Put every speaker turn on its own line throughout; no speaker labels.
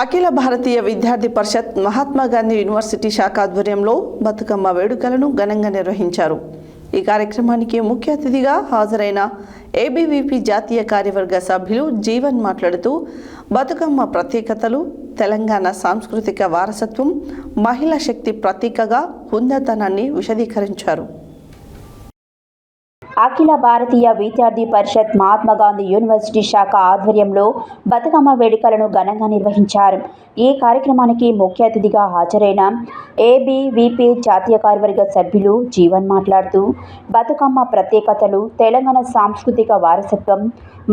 అఖిల భారతీయ విద్యార్థి పరిషత్ మహాత్మా గాంధీ యూనివర్సిటీ శాఖ ఆధ్వర్యంలో బతుకమ్మ వేడుకలను ఘనంగా నిర్వహించారు. ఈ కార్యక్రమానికి ముఖ్య అతిథిగా హాజరైన ఏబీవీపీ జాతీయ కార్యవర్గ సభ్యులు జీవన్ మాట్లాడుతూ బతుకమ్మ ప్రత్యేకతలు, తెలంగాణ సాంస్కృతిక వారసత్వం, మహిళా శక్తి ప్రతీకగా హుందాతనాన్ని విశదీకరించారు.
అఖిల భారతీయ విద్యార్థి పరిషత్ మహాత్మా గాంధీ యూనివర్సిటీ శాఖ ఆధ్వర్యంలో బతుకమ్మ వేడుకలను ఘనంగా నిర్వహించారు. ఈ కార్యక్రమానికి ముఖ్య అతిథిగా హాజరైన ఏబీవీపీ జాతీయ కార్యవర్గ సభ్యులు జీవన్ మాట్లాడుతూ బతుకమ్మ ప్రత్యేకతలు, తెలంగాణ సాంస్కృతిక వారసత్వం,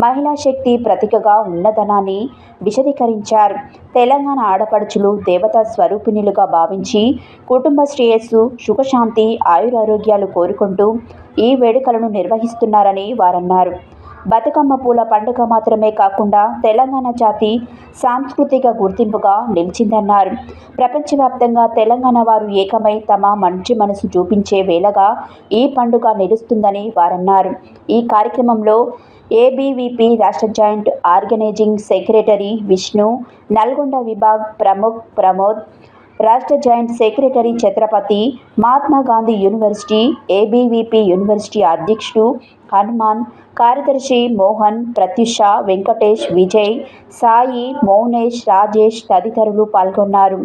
మహిళా శక్తి ప్రతీకగా ఉన్నదనాన్ని విశదీకరించారు. తెలంగాణ ఆడపడుచులు దేవతా స్వరూపిణులుగా భావించి కుటుంబ శ్రేయస్సు, సుఖశాంతి, ఆయురారోగ్యాలు కోరుకుంటూ ఈ వేడుకలను నిర్వహిస్తున్నారని వారన్నారు. బతుకమ్మ పూల పండుగ మాత్రమే కాకుండా తెలంగాణ జాతి సాంస్కృతిక గుర్తింపుగా నిలిచిందన్నారు. ప్రపంచవ్యాప్తంగా తెలంగాణ వారు ఏకమై తమ మంచి మనసు చూపించే వేళగా ఈ పండుగ నిలుస్తుందని వారన్నారు. ఈ కార్యక్రమంలో ఏబీవీపీ రాష్ట్ర joint organising secretary Vishnu, Nalgonda విభాగ్ ప్రముఖ్ ప్రమోద్, రాష్ట్ర joint secretary Chhatrapati, Mahatma Gandhi university, ABVP university అధ్యక్షుడు హనుమాన్, కార్యదర్శి మోహన్, ప్రత్యూష, వెంకటేష్, విజయ్, సాయి, మౌనేష్, రాజేష్ తదితరులు పాల్గొన్నారు.